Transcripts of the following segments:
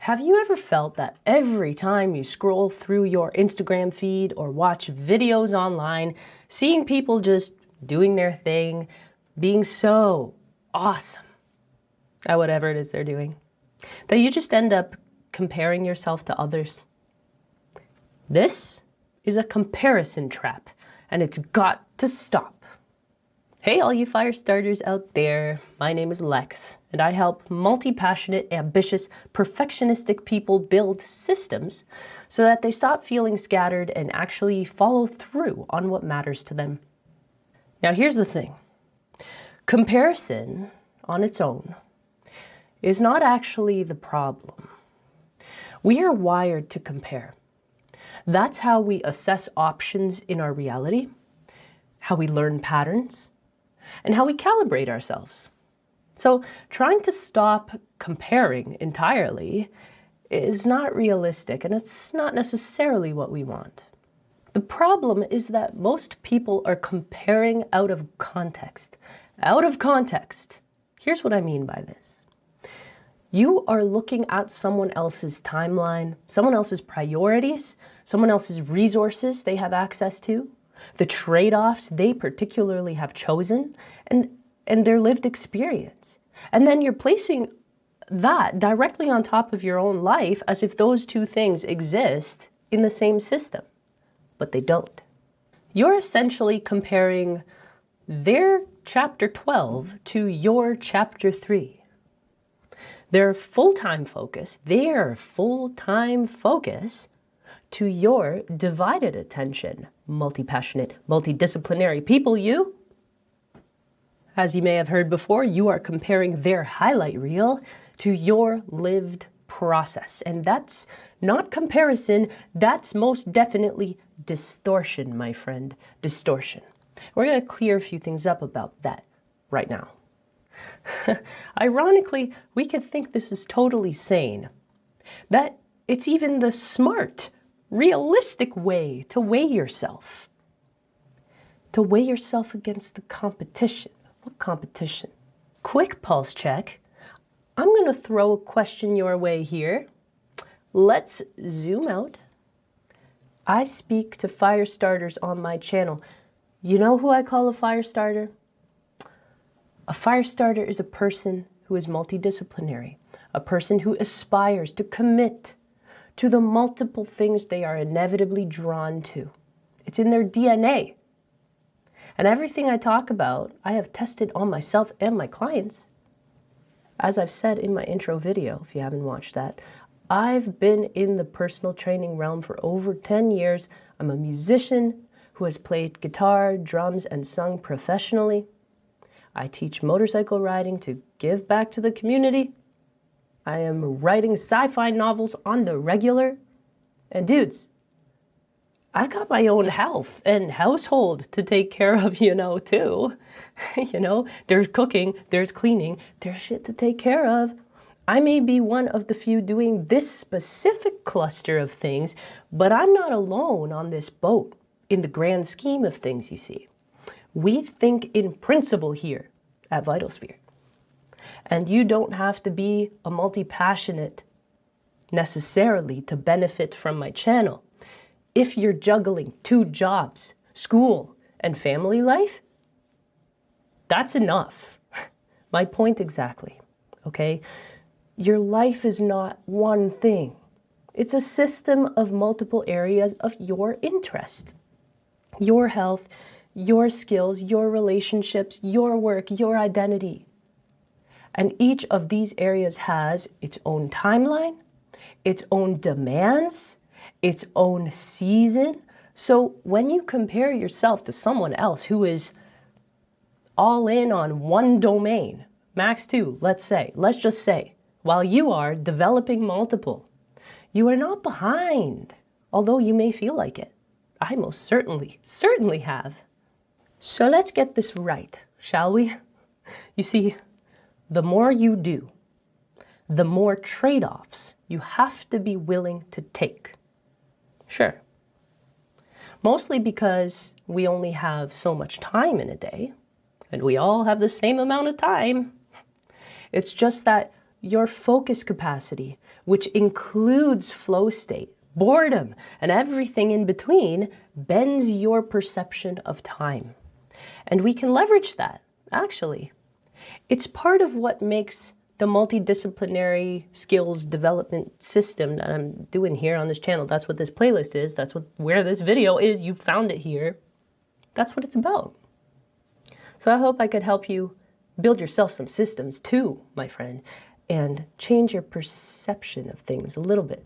Have you ever felt that every time you scroll through your Instagram feed or watch videos online, seeing people just doing their thing, being so awesome at whatever it is they're doing, that you just end up comparing yourself to others? This is a comparison trap, and it's got to stop. Hey, all you fire starters out there, my name is Lex, and I help multi-passionate, ambitious, perfectionistic people build systems so that they stop feeling scattered and actually follow through on what matters to them. Now, here's the thing. Comparison on its own is not actually the problem. We are wired to compare. That's how we assess options in our reality, how we learn patterns, and how we calibrate ourselves. So trying to stop comparing entirely is not realistic, and it's not necessarily what we want. The problem is that most people are comparing out of context. Out of context. Here's what I mean by this. You are looking at someone else's timeline, someone else's priorities, someone else's resources they have access to, the trade-offs they particularly have chosen, and their lived experience. And then you're placing that directly on top of your own life as if those two things exist in the same system, but they don't. You're essentially comparing their chapter 12 to your chapter 3. Their full-time focus to your divided attention, multi-passionate, multidisciplinary people, you. As you may have heard before, you are comparing their highlight reel to your lived process. And that's not comparison, that's most definitely distortion, my friend, distortion. We're going to clear a few things up about that right now. Ironically, we could think this is totally sane, that it's even the smart, realistic way to weigh yourself. To weigh yourself against the competition. What competition? Quick pulse check. I'm going to throw a question your way here. Let's zoom out. I speak to fire starters on my channel. You know who I call a fire starter? A fire starter is a person who is multidisciplinary, a person who aspires to commit to the multiple things they are inevitably drawn to. It's in their DNA. And everything I talk about, I have tested on myself and my clients. As I've said in my intro video, if you haven't watched that, I've been in the personal training realm for over 10 years. I'm a musician who has played guitar, drums, and sung professionally. I teach motorcycle riding to give back to the community. I am writing sci-fi novels on the regular. And dudes, I've got my own health and household to take care of, too. There's cooking, there's cleaning, there's shit to take care of. I may be one of the few doing this specific cluster of things, but I'm not alone on this boat in the grand scheme of things, you see. We think in principle here at VitalSphere. And you don't have to be a multi-passionate necessarily to benefit from my channel. If you're juggling 2 jobs, school, and family life, that's enough. My point exactly, okay? Your life is not one thing. It's a system of multiple areas of your interest. Your health, your skills, your relationships, your work, your identity. And each of these areas has its own timeline, its own demands, its own season. So when you compare yourself to someone else who is all in on one domain, max 2, let's just say, while you are developing multiple, you are not behind, although you may feel like it. I most certainly have. So let's get this right, shall we? You see, the more you do, the more trade-offs you have to be willing to take. Sure. Mostly because we only have so much time in a day, and we all have the same amount of time. It's just that your focus capacity, which includes flow state, boredom, and everything in between, bends your perception of time. And we can leverage that, actually. It's part of what makes the multidisciplinary skills development system that I'm doing here on this channel. That's what this playlist is. That's where this video is. You found it here. That's what it's about. So I hope I could help you build yourself some systems too, my friend, and change your perception of things a little bit.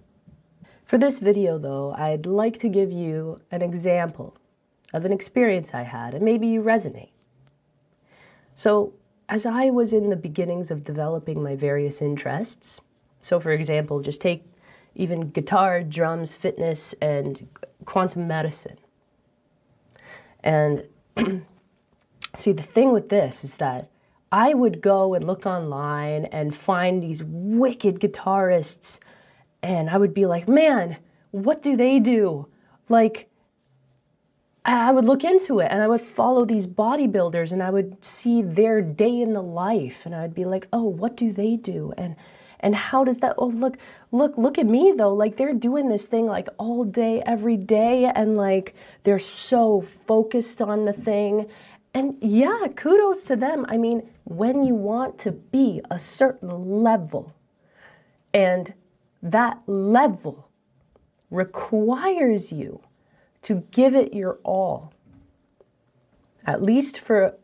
For this video though, I'd like to give you an example of an experience I had, and maybe you resonate. So as I was in the beginnings of developing my various interests, so for example, just take even guitar, drums, fitness, and quantum medicine. And see, the thing with this is that I would go and look online and find these wicked guitarists, and I would be like, man, what do they do? Like, I would look into it and I would follow these bodybuilders and I would see their day in the life and I'd be like, oh, what do they do? And how does that, oh, look at me though. Like they're doing this thing like all day, every day. And like, they're so focused on the thing. And yeah, kudos to them. I mean, when you want to be a certain level and that level requires you to give it your all, at least for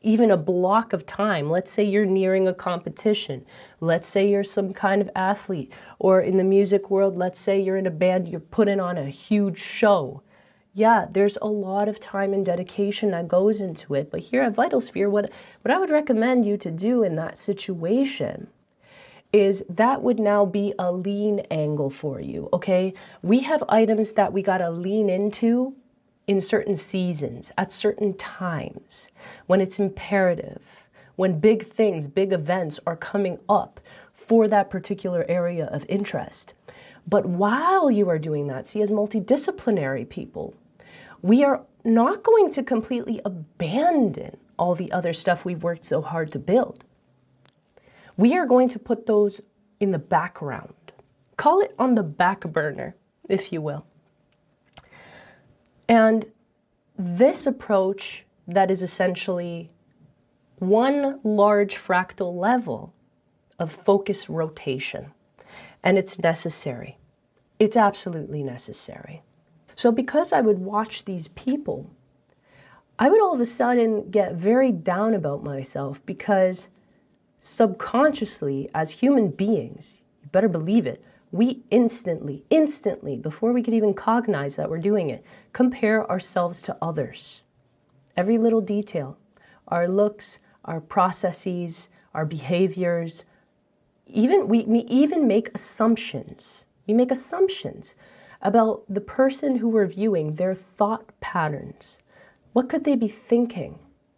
even a block of time. Let's say you're nearing a competition. Let's say you're some kind of athlete, or in the music world, let's say you're in a band, you're putting on a huge show. Yeah, there's a lot of time and dedication that goes into it. But here at Vital Sphere, what I would recommend you to do in that situation is that would now be a lean angle for you, okay? We have items that we gotta lean into in certain seasons, at certain times, when it's imperative, when big things, big events are coming up for that particular area of interest. But while you are doing that, see, as multidisciplinary people, we are not going to completely abandon all the other stuff we've worked so hard to build. We are going to put those in the background. Call it on the back burner, if you will. And this approach that is essentially one large fractal level of focus rotation. And it's necessary. It's absolutely necessary. So because I would watch these people, I would all of a sudden get very down about myself because subconsciously, as human beings, you better believe it, we instantly, before we could even cognize that we're doing it, compare ourselves to others. Every little detail, our looks, our processes, our behaviors, we even make assumptions. We make assumptions about the person who we're viewing, their thought patterns. What could they be thinking?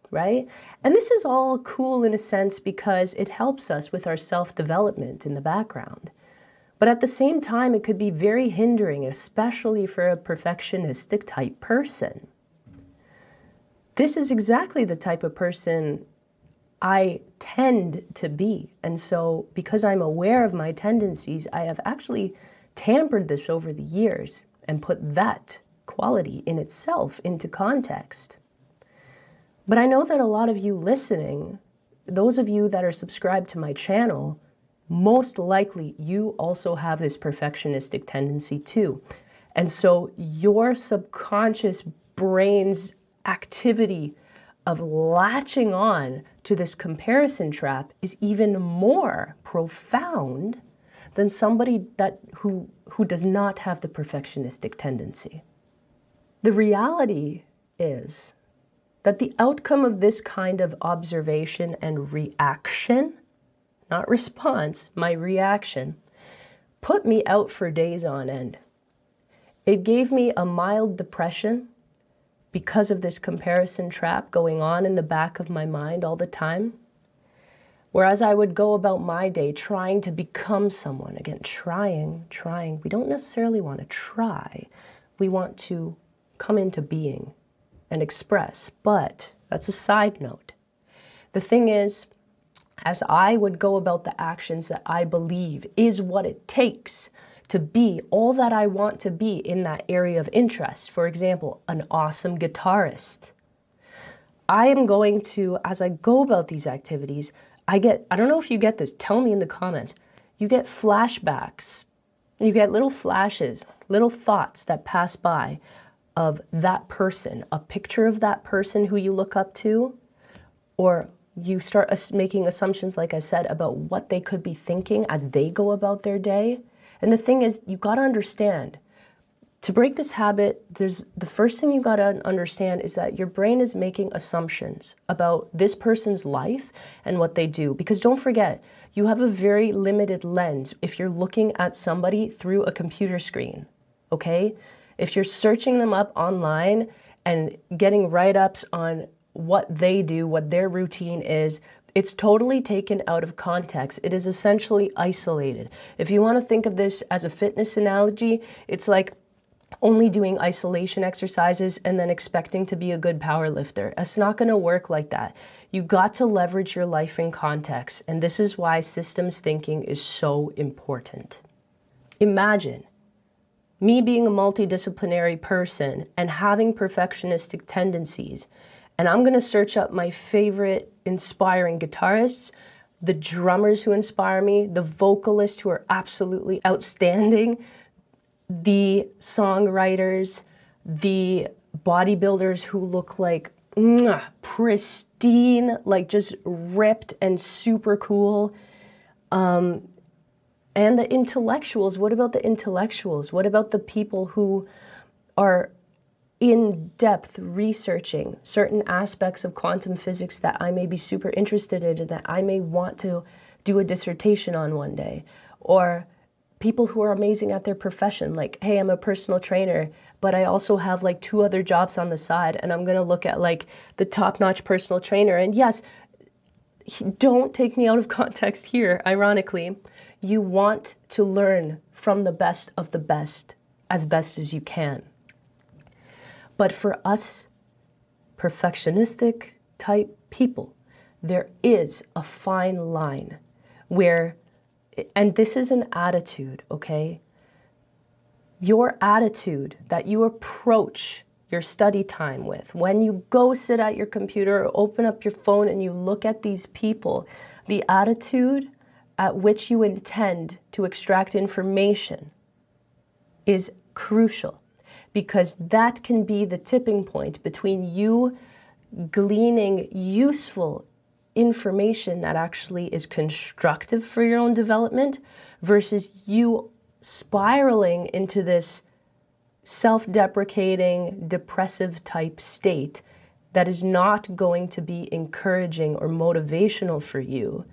Right? And this is all cool in a sense because it helps us with our self-development in the background. But at the same time, it could be very hindering, especially for a perfectionistic type person. This is exactly the type of person I tend to be. And so because I'm aware of my tendencies, I have actually tampered this over the years and put that quality in itself into context. But I know that a lot of you listening, those of you that are subscribed to my channel, most likely you also have this perfectionistic tendency too. And so your subconscious brain's activity of latching on to this comparison trap is even more profound than somebody who does not have the perfectionistic tendency. The reality is that the outcome of this kind of observation and reaction, not response, my reaction, put me out for days on end. It gave me a mild depression because of this comparison trap going on in the back of my mind all the time. Whereas I would go about my day trying to become someone, again, trying. We don't necessarily want to try. We want to come into being and express, but that's a side note. The thing is, as I would go about the actions that I believe is what it takes to be all that I want to be in that area of interest. For example, an awesome guitarist. I am going to, as I go about these activities, I don't know if you get this, tell me in the comments, you get flashbacks, you get little flashes, little thoughts that pass by of that person, a picture of that person who you look up to, or you start making assumptions, like I said, about what they could be thinking as they go about their day. And the thing is, you got to understand, to break this habit, the first thing you got to understand is that your brain is making assumptions about this person's life and what they do. Because don't forget, you have a very limited lens if you're looking at somebody through a computer screen, okay? If you're searching them up online and getting write-ups on what they do, what their routine is, it's totally taken out of context. It is essentially isolated. If you want to think of this as a fitness analogy, it's like only doing isolation exercises and then expecting to be a good power lifter. It's not going to work like that. You got to leverage your life in context, and this is why systems thinking is so important. Imagine me being a multidisciplinary person and having perfectionistic tendencies, and I'm going to search up my favorite inspiring guitarists, the drummers who inspire me, the vocalists who are absolutely outstanding, the songwriters, the bodybuilders who look like pristine, like just ripped and super cool, and the intellectuals. What about the intellectuals? What about the people who are in-depth researching certain aspects of quantum physics that I may be super interested in and that I may want to do a dissertation on one day? Or people who are amazing at their profession, like, hey, I'm a personal trainer, but I also have like 2 other jobs on the side, and I'm gonna look at like the top-notch personal trainer. And yes, don't take me out of context here, ironically. You want to learn from the best of the best as best as you can. But for us perfectionistic type people, there is a fine line where, and this is an attitude, okay? Your attitude that you approach your study time with, when you go sit at your computer or open up your phone and you look at these people, the attitude at which you intend to extract information is crucial, because that can be the tipping point between you gleaning useful information that actually is constructive for your own development versus you spiraling into this self-deprecating, depressive type state that is not going to be encouraging or motivational for you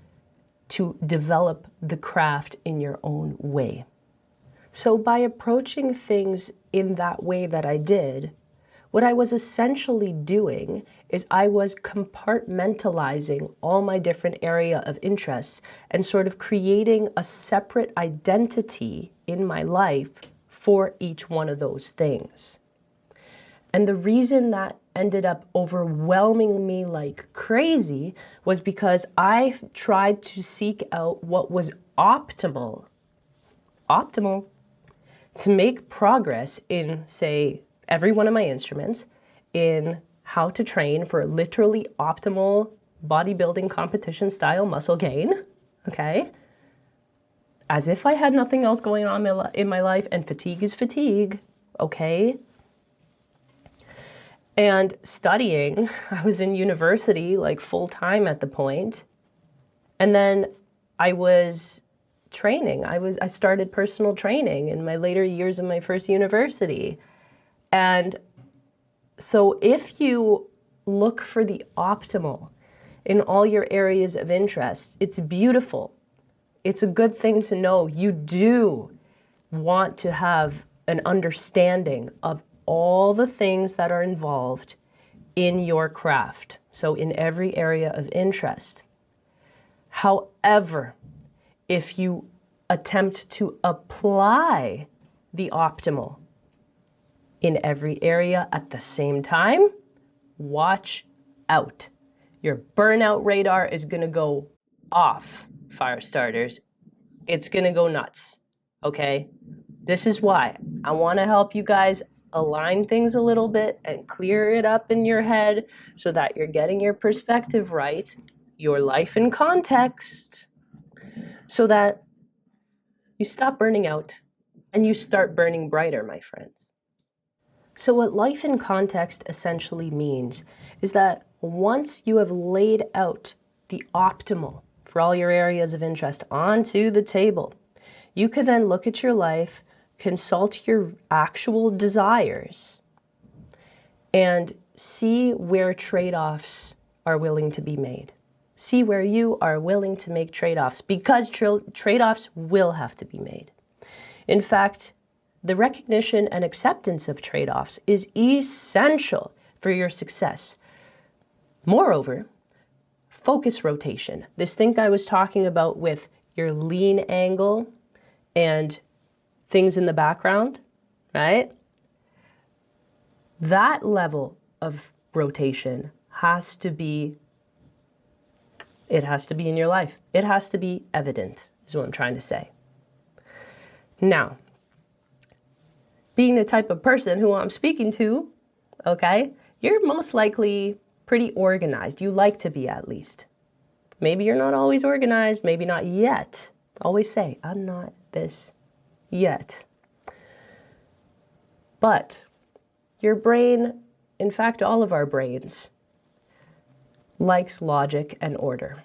to develop the craft in your own way. So by approaching things in that way that I did, what I was essentially doing is I was compartmentalizing all my different area of interests and sort of creating a separate identity in my life for each one of those things. And the reason that ended up overwhelming me like crazy was because I tried to seek out what was optimal to make progress in, say, every one of my instruments, in how to train for literally optimal bodybuilding competition style muscle gain, okay? As if I had nothing else going on in my life, and fatigue is fatigue, okay? And studying, I was in university like full time at the point, and then I was training. I started personal training in my later years of my first university. And so if you look for the optimal in all your areas of interest, it's beautiful. It's a good thing to know. You do want to have an understanding of all the things that are involved in your craft. So in every area of interest. However, if you attempt to apply the optimal in every area at the same time, watch out. Your burnout radar is going to go off, fire starters. It's gonna go nuts, okay? This is why I wanna help you guys align things a little bit and clear it up in your head so that you're getting your perspective right, your life in context, so that you stop burning out and you start burning brighter, my friends. So what life in context essentially means is that once you have laid out the optimal for all your areas of interest onto the table, you can then look at your life, consult your actual desires, and see where trade-offs are willing to be made. See where you are willing to make trade-offs, because trade-offs will have to be made. In fact, the recognition and acceptance of trade-offs is essential for your success. Moreover, focus rotation, this thing I was talking about with your lean angle and things in the background, right? That level of rotation has to be, it has to be in your life. It has to be evident, is what I'm trying to say. Now, being the type of person who I'm speaking to, okay, you're most likely pretty organized. You like to be, at least. Maybe you're not always organized, maybe not yet. Always say, I'm not this yet. But your brain, in fact, all of our brains, likes logic and order.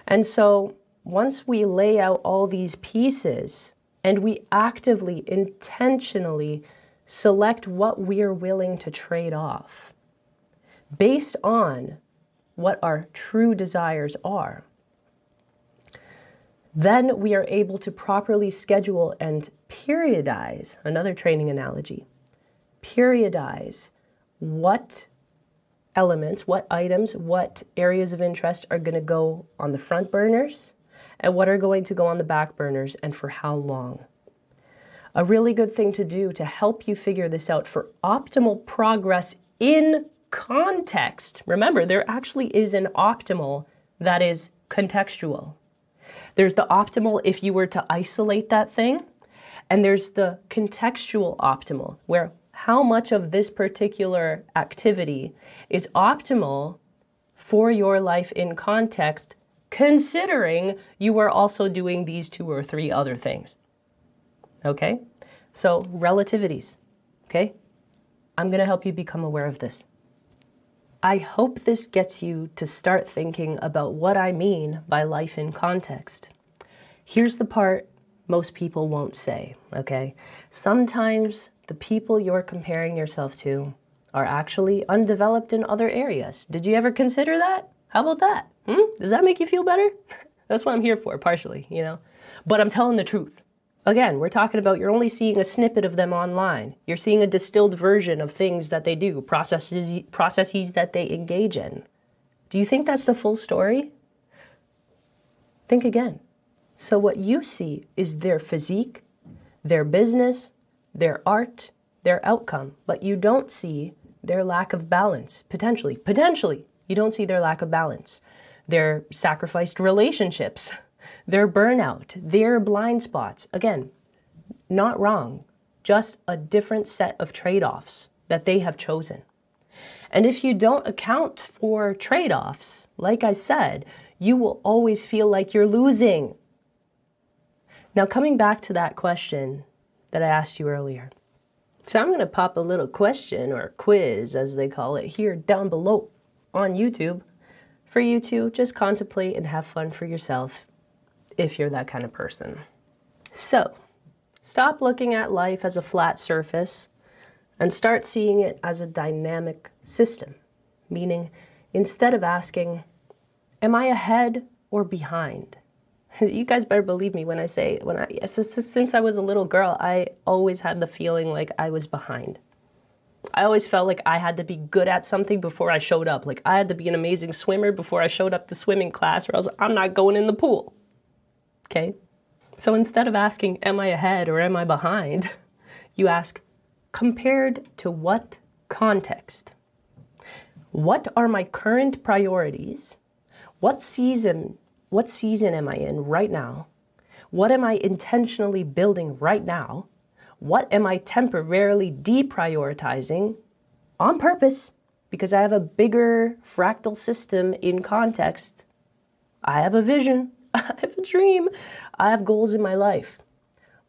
And so once we lay out all these pieces and we actively, intentionally select what we're willing to trade off based on what our true desires are, then we are able to properly schedule and periodize, another training analogy, periodize what elements, what items, what areas of interest are going to go on the front burners and what are going to go on the back burners and for how long. A really good thing to do to help you figure this out for optimal progress in context. Remember, there actually is an optimal that is contextual. There's the optimal if you were to isolate that thing, and there's the contextual optimal, where how much of this particular activity is optimal for your life in context, considering you are also doing these 2 or 3 other things. Okay? So, relativities. Okay? I'm going to help you become aware of this. I hope this gets you to start thinking about what I mean by life in context. Here's the part most people won't say, okay? Sometimes the people you're comparing yourself to are actually undeveloped in other areas. Did you ever consider that? How about that? Does that make you feel better? That's what I'm here for, partially, you know? But I'm telling the truth. Again, we're talking about you're only seeing a snippet of them online. You're seeing a distilled version of things that they do, processes that they engage in. Do you think that's the full story? Think again. So what you see is their physique, their business, their art, their outcome, but you don't see their lack of balance, potentially. You don't see their lack of balance, their sacrificed relationships, their burnout, their blind spots. Again, not wrong, just a different set of trade-offs that they have chosen. And if you don't account for trade-offs, like I said, you will always feel like you're losing. Now, coming back to that question that I asked you earlier. So I'm going to pop a little question or quiz, as they call it, here down below on YouTube for you to just contemplate and have fun for yourself if you're that kind of person. So, stop looking at life as a flat surface and start seeing it as a dynamic system. Meaning, instead of asking, am I ahead or behind? You guys better believe me when I say, since I was a little girl, I always had the feeling like I was behind. I always felt like I had to be good at something before I showed up. Like I had to be an amazing swimmer before I showed up to swimming class, or else I'm not going in the pool. Okay? So instead of asking, am I ahead or am I behind? You ask, compared to what context? What are my current priorities? What season am I in right now? What am I intentionally building right now? What am I temporarily deprioritizing on purpose because I have a bigger fractal system in context? I have a vision, I have a dream, I have goals in my life.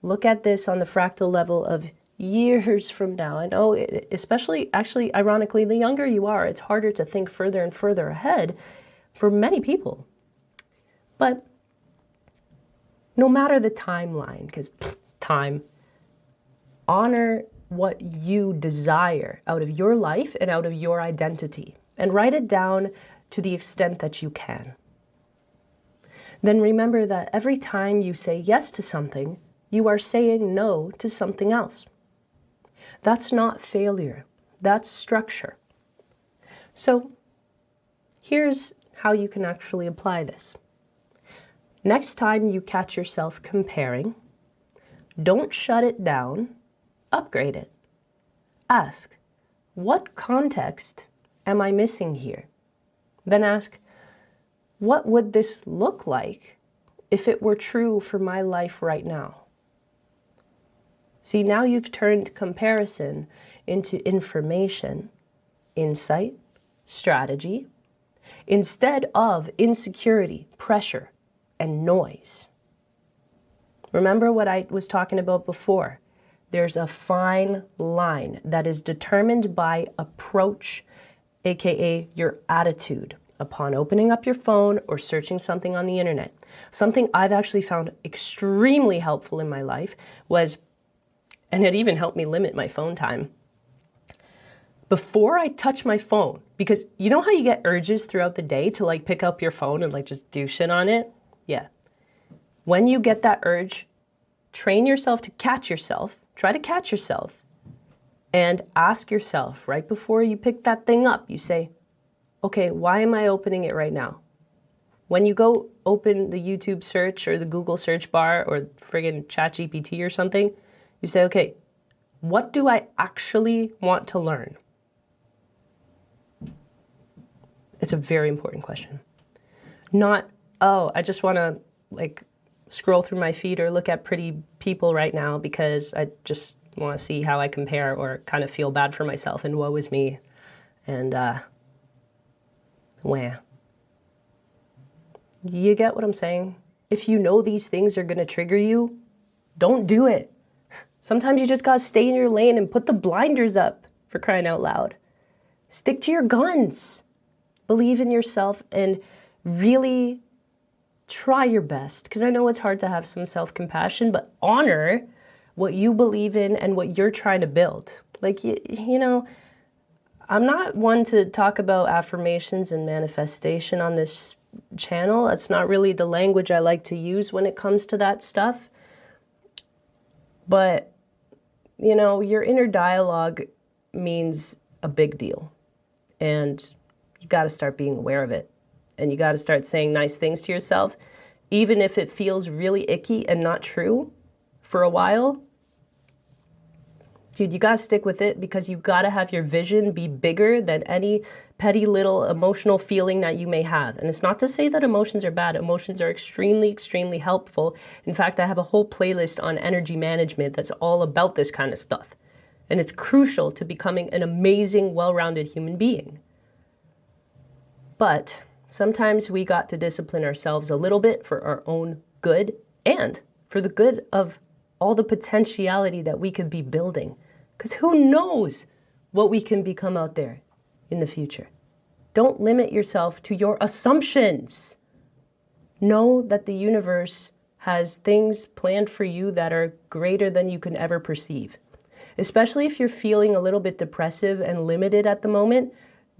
Look at this on the fractal level of years from now. I know, especially, actually, ironically, the younger you are, it's harder to think further and further ahead for many people. But no matter the timeline, because time, honor what you desire out of your life and out of your identity, and write it down to the extent that you can. Then remember that every time you say yes to something, you are saying no to something else. That's not failure, that's structure. So here's how you can actually apply this. Next time you catch yourself comparing, don't shut it down, upgrade it. Ask, what context am I missing here? Then ask, what would this look like if it were true for my life right now? See, now you've turned comparison into information, insight, strategy, instead of insecurity, pressure, and noise. Remember what I was talking about before. There's a fine line that is determined by approach, aka your attitude, upon opening up your phone or searching something on the internet. Something I've actually found extremely helpful in my life was, and it even helped me limit my phone time, before I touch my phone, because you know how you get urges throughout the day to like pick up your phone and like just do shit on it? Yeah. When you get that urge, train yourself to catch yourself, try to catch yourself, and ask yourself right before you pick that thing up, you say, okay, why am I opening it right now? When you go open the YouTube search or the Google search bar or friggin' ChatGPT or something, you say, okay, what do I actually want to learn? It's a very important question. Not, oh, I just want to like scroll through my feed or look at pretty people right now because I just want to see how I compare or kind of feel bad for myself and woe is me. And wah. You get what I'm saying? If you know these things are going to trigger you, don't do it. Sometimes you just got to stay in your lane and put the blinders up, for crying out loud. Stick to your guns. Believe in yourself and really try your best, because I know it's hard to have some self-compassion, but honor what you believe in and what you're trying to build. Like, you know, I'm not one to talk about affirmations and manifestation on this channel. It's not really the language I like to use when it comes to that stuff. But, you know, your inner dialogue means a big deal. And you got to start being aware of it. And you got to start saying nice things to yourself, even if it feels really icky and not true for a while. Dude, you got to stick with it because you got to have your vision be bigger than any petty little emotional feeling that you may have. And it's not to say that emotions are bad. Emotions are extremely, extremely helpful. In fact, I have a whole playlist on energy management that's all about this kind of stuff. And it's crucial to becoming an amazing, well-rounded human being. But sometimes we got to discipline ourselves a little bit for our own good and for the good of all the potentiality that we could be building. Because who knows what we can become out there in the future. Don't limit yourself to your assumptions. Know that the universe has things planned for you that are greater than you can ever perceive. Especially if you're feeling a little bit depressive and limited at the moment,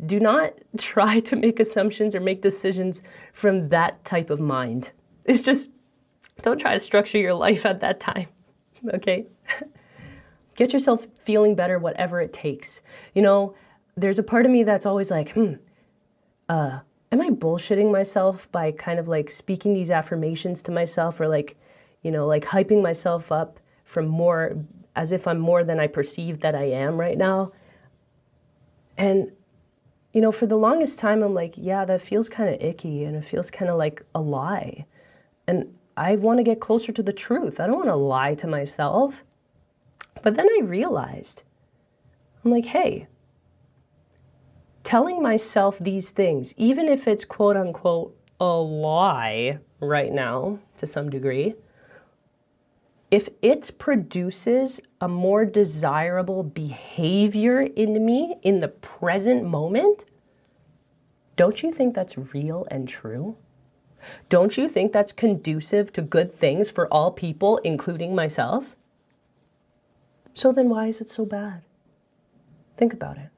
do not try to make assumptions or make decisions from that type of mind. It's just, don't try to structure your life at that time, okay? Get yourself feeling better, whatever it takes. You know, there's a part of me that's always like, am I bullshitting myself by kind of like speaking these affirmations to myself or like, you know, like hyping myself up from more, as if I'm more than I perceive that I am right now? And you know, for the longest time, I'm like, yeah, that feels kind of icky and it feels kind of like a lie. And I want to get closer to the truth. I don't want to lie to myself. But then I realized, I'm like, hey, telling myself these things, even if it's quote unquote a lie right now to some degree, if it produces a more desirable behavior in me in the present moment, don't you think that's real and true? Don't you think that's conducive to good things for all people, including myself? So then why is it so bad? Think about it.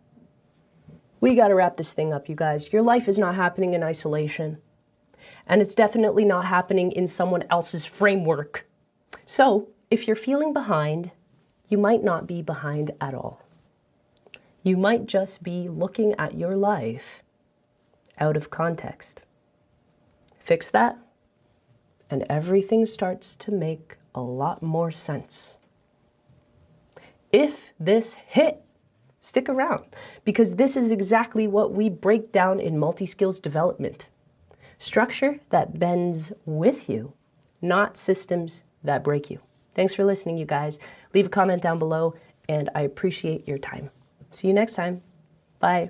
We got to wrap this thing up, you guys. Your life is not happening in isolation. And it's definitely not happening in someone else's framework. So, if you're feeling behind, you might not be behind at all. You might just be looking at your life out of context. Fix that, and everything starts to make a lot more sense. If this hit, stick around, because this is exactly what we break down in multi-skills development. Structure that bends with you, not systems that break you. Thanks for listening, you guys. Leave a comment down below, and I appreciate your time. See you next time. Bye.